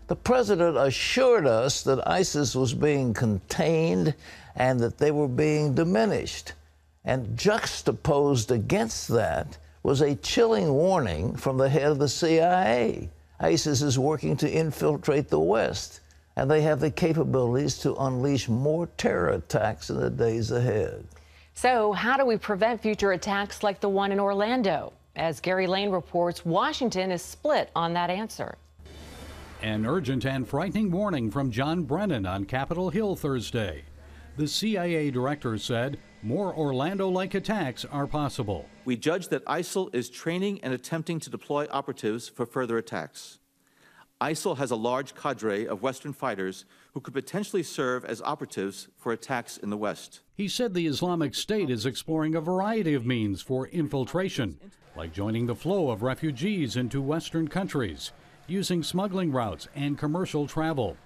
The president assured us that ISIS was being contained and that they were being diminished. And juxtaposed against that was a chilling warning from the head of the CIA. ISIS is working to infiltrate the West, and they have the capabilities to unleash more terror attacks in the days ahead. So how do we prevent future attacks like the one in Orlando? As Gary Lane reports, Washington is split on that answer. An urgent and frightening warning from John Brennan on Capitol Hill Thursday. The CIA director said more Orlando-like attacks are possible. We judge that ISIL is training and attempting to deploy operatives for further attacks. ISIL has a large cadre of Western fighters who could potentially serve as operatives for attacks in the West. He said the Islamic State is exploring a variety of means for infiltration, like joining the flow of refugees into Western countries, using smuggling routes and commercial travel.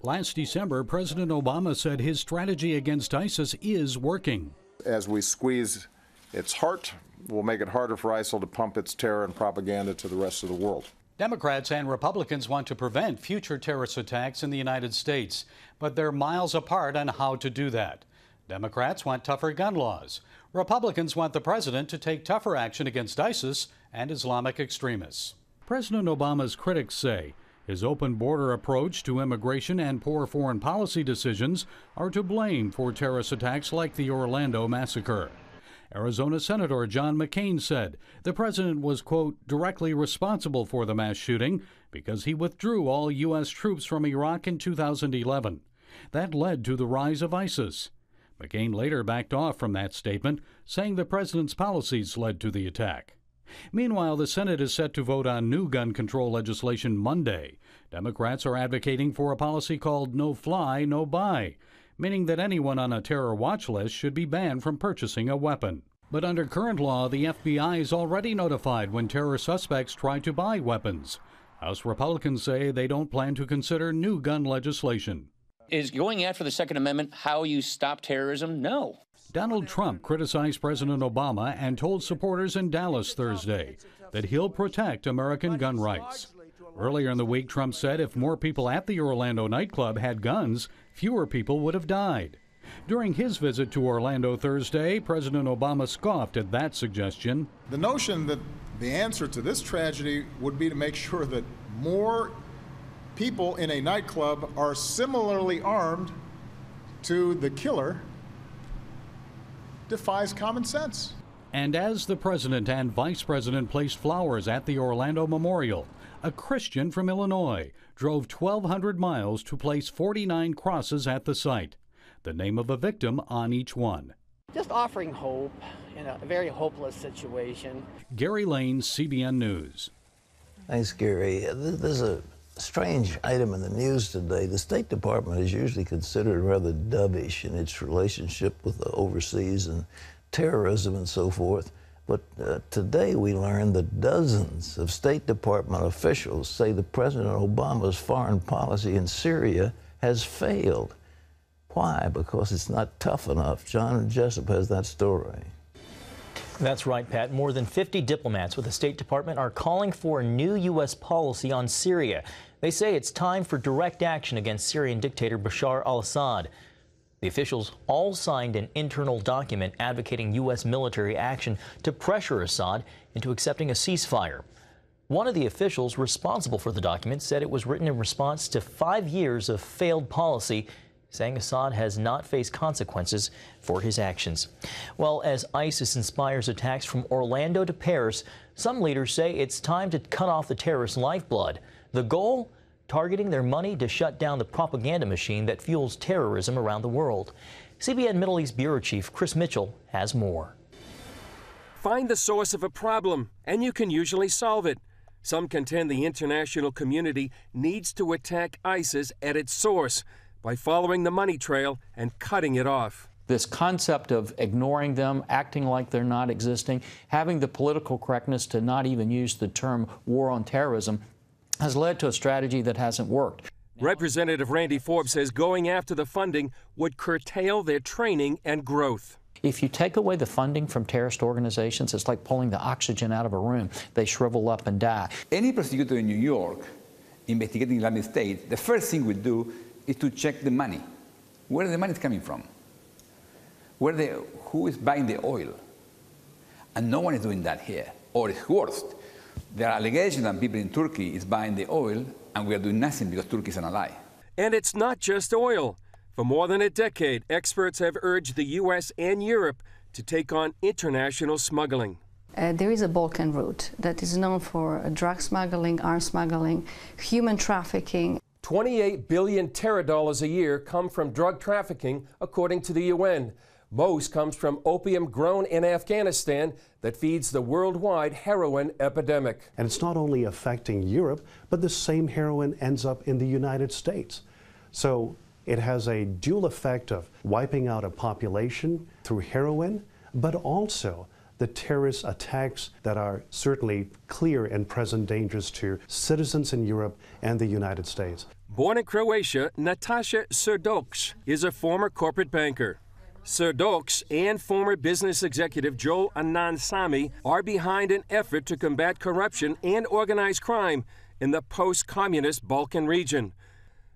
Last December, President Obama said his strategy against ISIS is working. As we squeeze its heart, we'll make it harder for ISIL to pump its terror and propaganda to the rest of the world. Democrats and Republicans want to prevent future terrorist attacks in the United States, but they're miles apart on how to do that. Democrats want tougher gun laws. Republicans want the president to take tougher action against ISIS and Islamic extremists. President Obama's critics say his open border approach to immigration and poor foreign policy decisions are to blame for terrorist attacks like the Orlando massacre. Arizona Senator John McCain said the president was, quote, directly responsible for the mass shooting because he withdrew all U.S. troops from Iraq in 2011. That led to the rise of ISIS. McCain later backed off from that statement, saying the president's policies led to the attack. Meanwhile, the Senate is set to vote on new gun control legislation Monday. Democrats are advocating for a policy called no fly, no buy, meaning that anyone on a terror watch list should be banned from purchasing a weapon. But under current law, the FBI is already notified when terror suspects try to buy weapons. House Republicans say they don't plan to consider new gun legislation. Is going after the Second Amendment how you stop terrorism? No. Donald Trump criticized President Obama and told supporters in Dallas Thursday that he'll protect American gun rights. Earlier in the week, Trump said if more people at the Orlando nightclub had guns, fewer people would have died. During his visit to Orlando Thursday, President Obama scoffed at that suggestion. The notion that the answer to this tragedy would be to make sure that more people in a nightclub are similarly armed to the killer defies common sense. And as the president and vice president placed flowers at the Orlando Memorial, a Christian from Illinois drove 1,200 miles to place 49 crosses at the site, the name of a victim on each one. Just offering hope in a very hopeless situation. Gary Lane, CBN News. Thanks, Gary. There's a strange item in the news today. The State Department is usually considered rather dovish in its relationship with the overseas and terrorism and so forth. But today we learned that dozens of State Department officials say that President Obama's foreign policy in Syria has failed. Why? Because it's not tough enough. John Jessup has that story. That's right, Pat. More than 50 diplomats with the State Department are calling for a new U.S. policy on Syria. They say it's time for direct action against Syrian dictator Bashar al-Assad. The officials all signed an internal document advocating U.S. military action to pressure Assad into accepting a ceasefire. One of the officials responsible for the document said it was written in response to 5 years of failed policy, saying Assad has not faced consequences for his actions. Well, as ISIS inspires attacks from Orlando to Paris, some leaders say it's time to cut off the terrorist lifeblood. The goal? Targeting their money to shut down the propaganda machine that fuels terrorism around the world. CBN Middle East Bureau Chief Chris Mitchell has more. Find the source of a problem, and you can usually solve it. Some contend the international community needs to attack ISIS at its source by following the money trail and cutting it off. This concept of ignoring them, acting like they're not existing, having the political correctness to not even use the term war on terrorism has led to a strategy that hasn't worked. Representative Randy Forbes says going after the funding would curtail their training and growth. If you take away the funding from terrorist organizations, it's like pulling the oxygen out of a room. They shrivel up and die. Any prosecutor in New York investigating the United States, the first thing we do is to check the money. Where the money is coming from? Who is buying the oil? And no one is doing that here. Or it's worse, there are allegations that people in Turkey is buying the oil, and we are doing nothing because Turkey is an ally. And it's not just oil. For more than a decade, experts have urged the U.S. and Europe to take on international smuggling. There is a Balkan route that is known for drug smuggling, arms smuggling, human trafficking. 28 billion teradollars a year come from drug trafficking, according to the UN. Most comes from opium grown in Afghanistan that feeds the worldwide heroin epidemic. And it's not only affecting Europe, but the same heroin ends up in the United States. So it has a dual effect of wiping out a population through heroin, but also the terrorist attacks that are certainly clear and present dangers to citizens in Europe and the United States. Born in Croatia, Natasha Srdoc is a former corporate banker. Srdoc and former business executive Joel Anand Sami are behind an effort to combat corruption and organized crime in the post-communist Balkan region.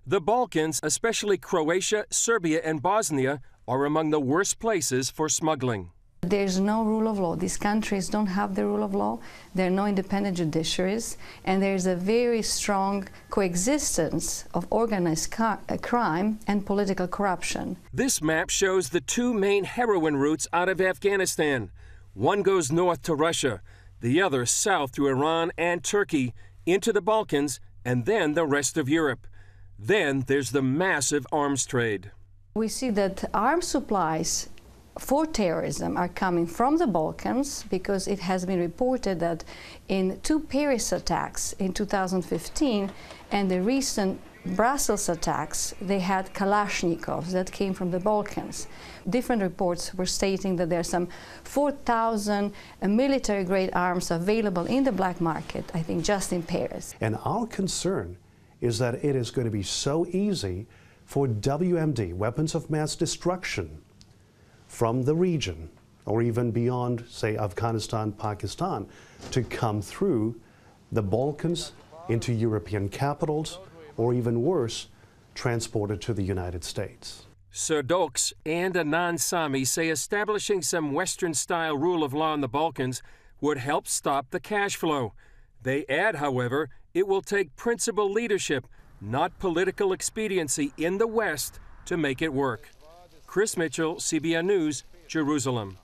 The Balkans, especially Croatia, Serbia, and Bosnia, are among the worst places for smuggling. There's no rule of law. These countries don't have the rule of law. There are no independent judiciaries, and there's a very strong coexistence of organized crime and political corruption. This map shows the two main heroin routes out of Afghanistan. One goes north to Russia, the other south through Iran and Turkey, into the Balkans, and then the rest of Europe. Then there's the massive arms trade. We see that arms supplies for terrorism are coming from the Balkans, because it has been reported that in 2 Paris attacks in 2015 and the recent Brussels attacks, they had Kalashnikovs that came from the Balkans. Different reports were stating that there are some 4,000 military-grade arms available in the black market, I think just in Paris. And our concern is that it is going to be so easy for WMD, weapons of mass destruction, from the region, or even beyond, say, Afghanistan, Pakistan, to come through the Balkans into European capitals, or even worse, transported to the United States. Srdoc and Anand Sami say establishing some Western-style rule of law in the Balkans would help stop the cash flow. They add, however, it will take principled leadership, not political expediency in the West, to make it work. Chris Mitchell, CBN News, Jerusalem.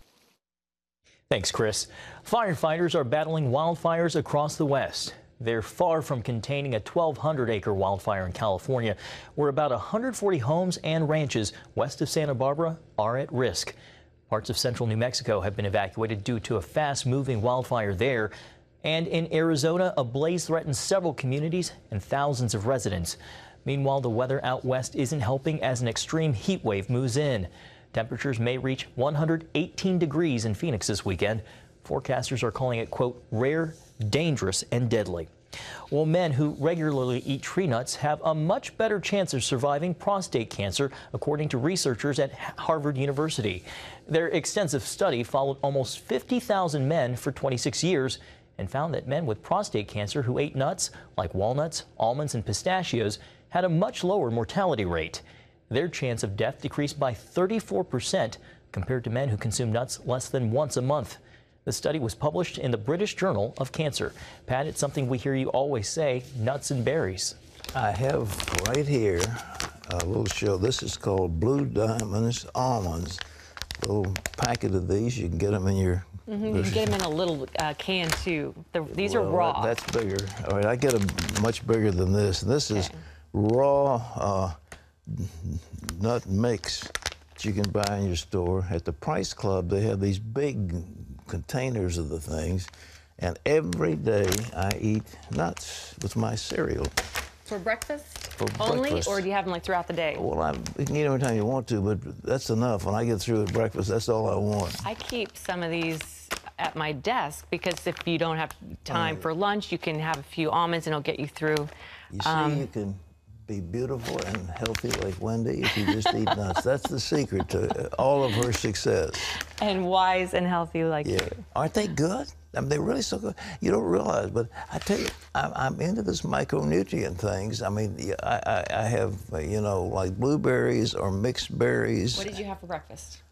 Thanks, Chris. Firefighters are battling wildfires across the West. They're far from containing a 1,200-acre wildfire in California, where about 140 homes and ranches west of Santa Barbara are at risk. Parts of central New Mexico have been evacuated due to a fast-moving wildfire there. And in Arizona, a blaze threatens several communities and thousands of residents. Meanwhile, the weather out west isn't helping as an extreme heat wave moves in. Temperatures may reach 118 degrees in Phoenix this weekend. Forecasters are calling it, quote, rare, dangerous, and deadly. Well, men who regularly eat tree nuts have a much better chance of surviving prostate cancer, according to researchers at Harvard University. Their extensive study followed almost 50,000 men for 26 years and found that men with prostate cancer who ate nuts like walnuts, almonds, and pistachios had a much lower mortality rate. Their chance of death decreased by 34% compared to men who consume nuts less than once a month. The study was published in the British Journal of Cancer. Pat, it's something we hear you always say, nuts and berries. I have right here a little show. This is called Blue Diamonds Almonds. A little packet of these. You can get them in your... You can get them in a little can, too. These are raw. That's bigger. All right, I get them much bigger than this. And this is raw nut mix that you can buy in your store. At the Price Club, they have these big containers of the things. And every day I eat nuts with my cereal. For breakfast? For only, breakfast. or do you have them like throughout the day? Well, you can eat them anytime you want to, but that's enough. When I get through with breakfast, that's all I want. I keep some of these at my desk because if you don't have time for lunch, you can have a few almonds and it'll get you through. You see, you can be beautiful and healthy like Wendy if you just eat nuts. That's the secret to all of her success. And wise and healthy like you. Aren't they good? I mean, they're really so good. You don't realize, but I tell you, I'm into this micronutrient things. I mean, I have, you know, like blueberries or mixed berries. What did you have for breakfast?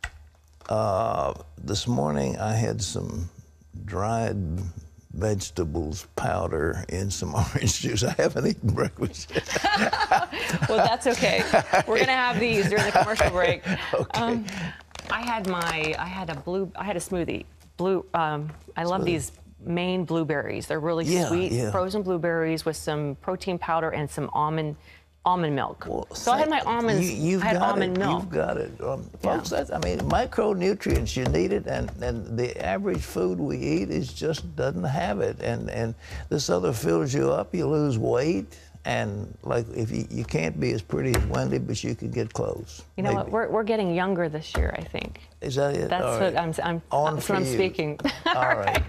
This morning I had some dried vegetables powder in some orange juice. I haven't eaten breakfast yet. Well, that's okay. We're gonna have these during the commercial break. Okay. I had a smoothie. I love these Maine blueberries. They're really sweet, frozen blueberries with some protein powder and some almond milk. Well, so I had my almonds. I had almond milk. You've got it, folks. That's, I mean, micronutrients, you need it, and the average food we eat just doesn't have it, and this other fills you up. You lose weight. And like, if you can't be as pretty as Wendy, but you can get close. You know what? We're getting younger this year, I think. Is that it? That's what I'm speaking. All right.